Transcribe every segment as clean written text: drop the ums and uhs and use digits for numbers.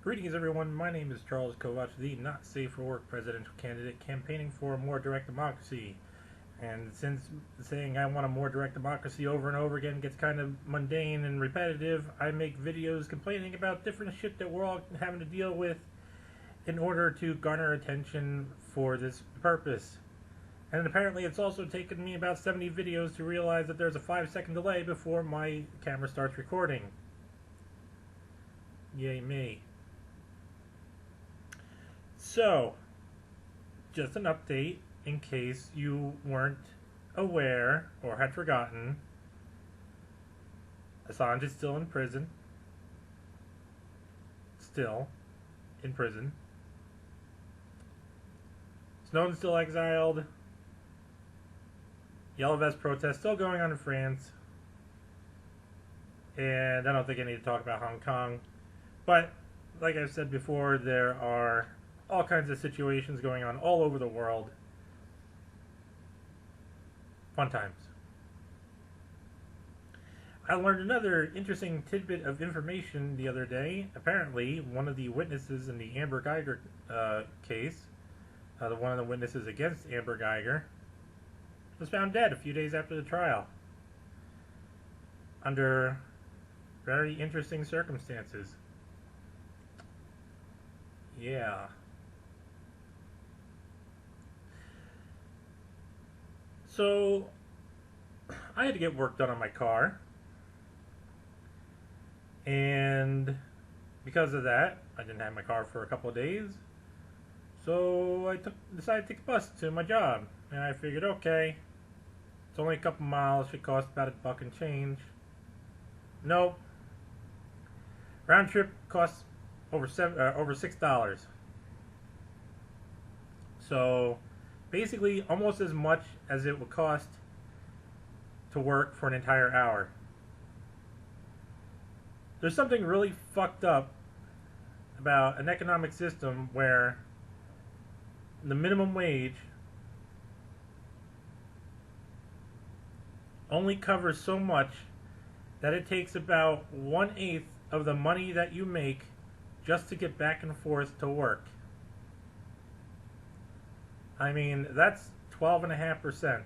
Greetings, everyone. My name is Charles Kovach, the Not Safe for Work presidential candidate campaigning for a more direct democracy. And since saying I want a more direct democracy over and over again gets kind of mundane and repetitive, I make videos complaining about different shit that we're all having to deal with in order to garner attention for this purpose. And apparently it's also taken me about 70 videos to realize that there's a 5-second delay before my camera starts recording. Yay me. So, just an update in case you weren't aware or had forgotten. Assange is still in prison. Still in prison. Snowden's still exiled. Yellow Vest protests still going on in France. And I don't think I need to talk about Hong Kong. But, like I've said before, there are all kinds of situations going on all over the world. Fun times. I learned another interesting tidbit of information the other day. Apparently, one of the witnesses in the Amber Geiger case, one of the witnesses against Amber Geiger, was found dead a few days after the trial. Under very interesting circumstances. Yeah. So, I had to get work done on my car. And because of that, I didn't have my car for a couple of days. So, I decided to take a bus to my job. And I figured, okay, it's only a couple miles, should cost about $1 and change. Nope. Round trip costs over $6. So, basically almost as much as it would cost to work for an entire hour. There's something really fucked up about an economic system where the minimum wage only covers so much that it takes about 1/8 of the money that you make just to get back and forth to work. I mean, that's 12.5%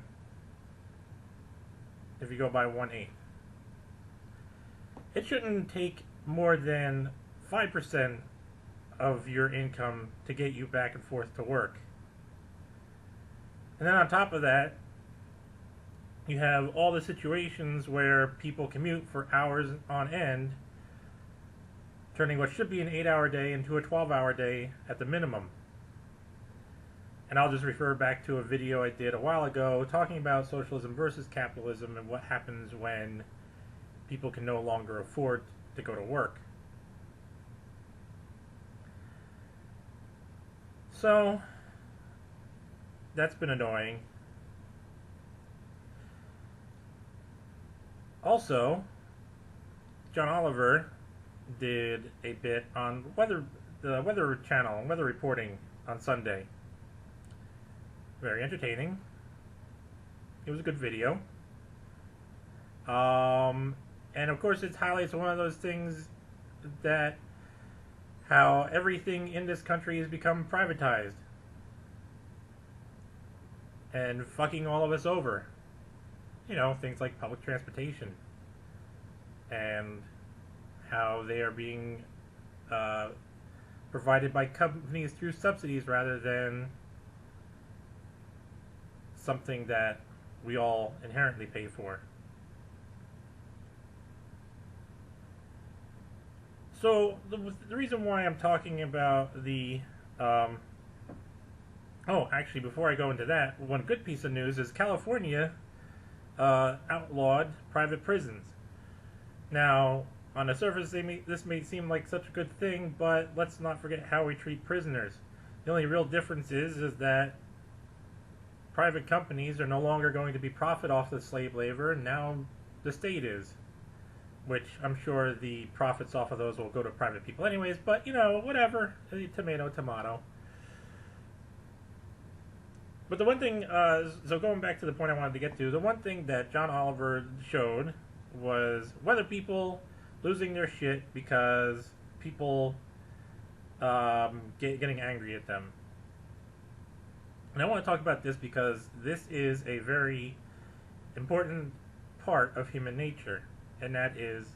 if you go by 1/8. It shouldn't take more than 5% of your income to get you back and forth to work. And then on top of that, you have all the situations where people commute for hours on end, turning what should be an 8-hour day into a 12-hour day at the minimum. And I'll just refer back to a video I did a while ago talking about socialism versus capitalism and what happens when people can no longer afford to go to work. So, that's been annoying. Also, John Oliver did a bit on the Weather Channel, weather reporting on Sunday. Very entertaining. It was a good video. And of course it highlights one of those things that how everything in this country has become privatized. And fucking all of us over. You know, things like public transportation. And how they are being provided by companies through subsidies rather than something that we all inherently pay for. So the reason why I'm talking about the actually before I go into that, one good piece of news is California outlawed private prisons. Now, on the surface, this may seem like such a good thing, but let's not forget how we treat prisoners. The only real difference is that private companies are no longer going to be profit off the slave labor, and now the state is. Which I'm sure the profits off of those will go to private people anyways, but you know, whatever. Tomato, tomato. But the one thing, so going back to the point I wanted to get to, the one thing that John Oliver showed was weather people losing their shit because people getting angry at them. And I want to talk about this because this is a very important part of human nature, and that is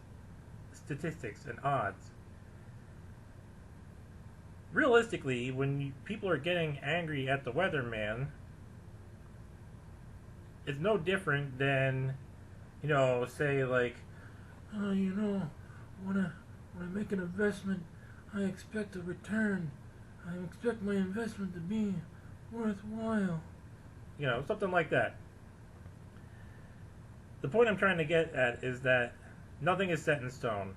statistics and odds. Realistically, when people are getting angry at the weatherman, it's no different than, say like, when I make an investment, I expect a return. I expect my investment to be worthwhile. Something like that. The point I'm trying to get at is that nothing is set in stone.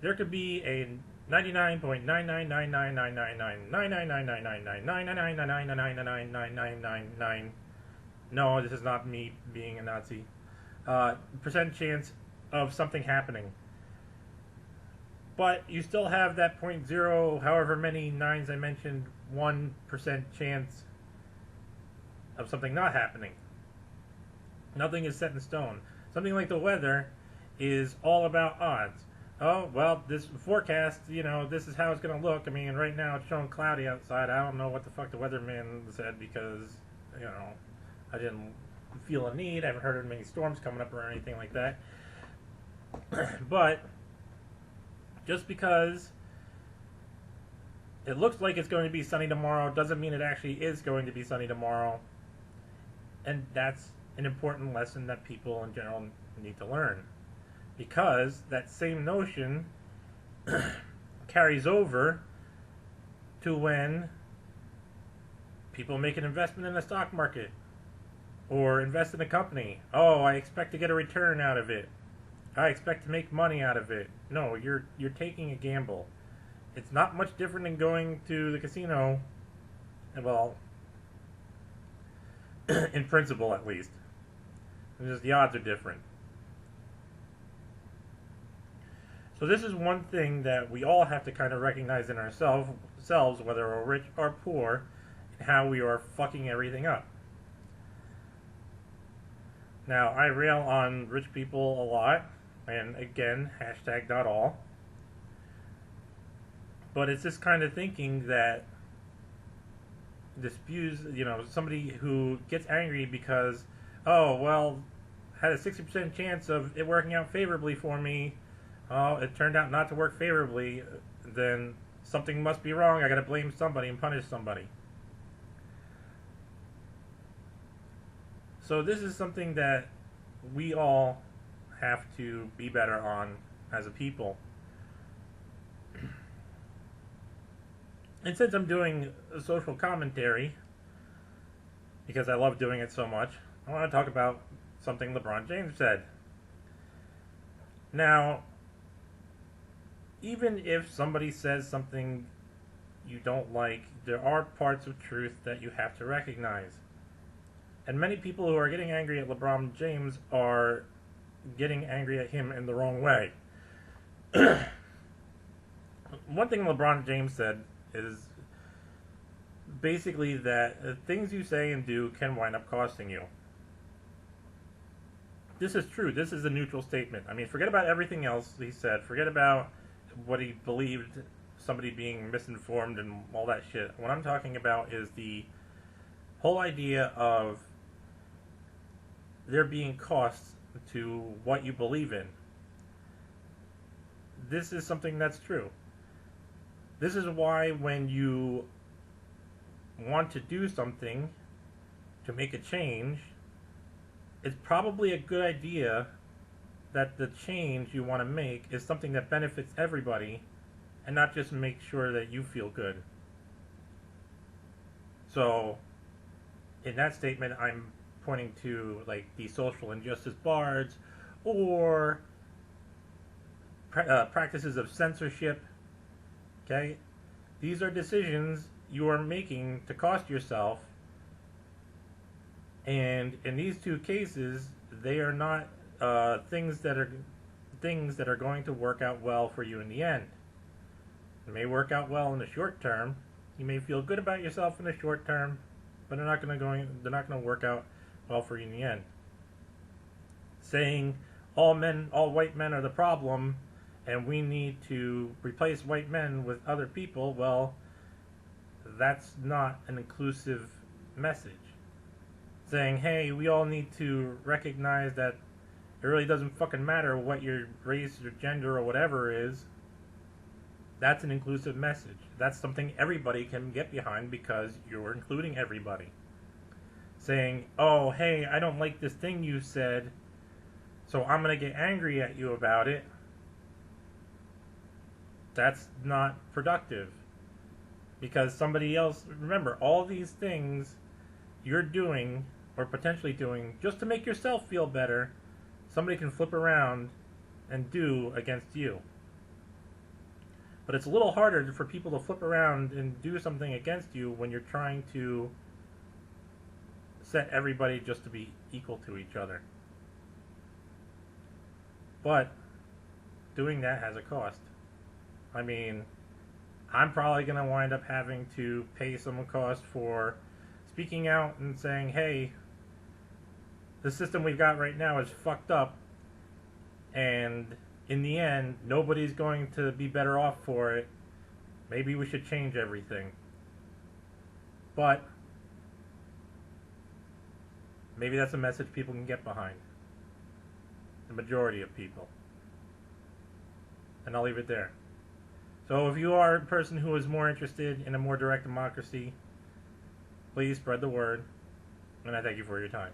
There could be a 99.999999999999999999999. No, this is not me being a Nazi. Percent chance of something happening. But you still have that 0.0, however many nines I mentioned, 1% chance of something not happening. Nothing is set in stone. Something like the weather is all about odds. Oh, well, this forecast, this is how it's going to look. I mean, right now it's showing cloudy outside. I don't know what the fuck the weatherman said because, I didn't feel a need. I haven't heard of many storms coming up or anything like that. But just because it looks like it's going to be sunny tomorrow doesn't mean it actually is going to be sunny tomorrow. And that's an important lesson that people in general need to learn. Because that same notion carries over to when people make an investment in the stock market or invest in a company. Oh, I expect to get a return out of it. I expect to make money out of it. No, you're taking a gamble. It's not much different than going to the casino. Well, in principle at least. It's just the odds are different. So this is one thing that we all have to kind of recognize in ourselves, whether we're rich or poor, and how we are fucking everything up. Now, I rail on rich people a lot, and again, hashtag not all. But it's this kind of thinking that disputes, somebody who gets angry because, oh, well, had a 60% chance of it working out favorably for me. Oh, it turned out not to work favorably, then something must be wrong. I gotta blame somebody and punish somebody. So this is something that we all have to be better on as a people. And since I'm doing a social commentary, because I love doing it so much, I want to talk about something LeBron James said. Now, even if somebody says something you don't like, there are parts of truth that you have to recognize. And many people who are getting angry at LeBron James are getting angry at him in the wrong way. One thing LeBron James said is basically that things you say and do can wind up costing you. This is true. This is a neutral statement. I mean, forget about everything else he said. Forget about what he believed, somebody being misinformed and all that shit. What I'm talking about is the whole idea of there being costs to what you believe in. This is something that's true. This is why when you want to do something to make a change, it's probably a good idea that the change you want to make is something that benefits everybody and not just make sure that you feel good. So, in that statement, I'm pointing to like the social injustice bards or practices of censorship. Okay? These are decisions you are making to cost yourself, and in these two cases, they are not things that are going to work out well for you in the end. It may work out well in the short term. You may feel good about yourself in the short term, but they're not going to work out well for you in the end. Saying all white men are the problem and we need to replace white men with other people, well, that's not an inclusive message. Saying, hey, we all need to recognize that it really doesn't fucking matter what your race or gender or whatever is. That's an inclusive message. That's something everybody can get behind because you're including everybody. Saying, oh, hey, I don't like this thing you said, so I'm going to get angry at you about it. That's not productive. Because somebody else, remember, all these things you're doing or potentially doing just to make yourself feel better, somebody can flip around and do against you. But it's a little harder for people to flip around and do something against you when you're trying to set everybody just to be equal to each other. But doing that has a cost. I mean, I'm probably going to wind up having to pay some cost for speaking out and saying, hey, the system we've got right now is fucked up, and in the end, nobody's going to be better off for it. Maybe we should change everything. But maybe that's a message people can get behind. The majority of people. And I'll leave it there. So if you are a person who is more interested in a more direct democracy, please spread the word. And I thank you for your time.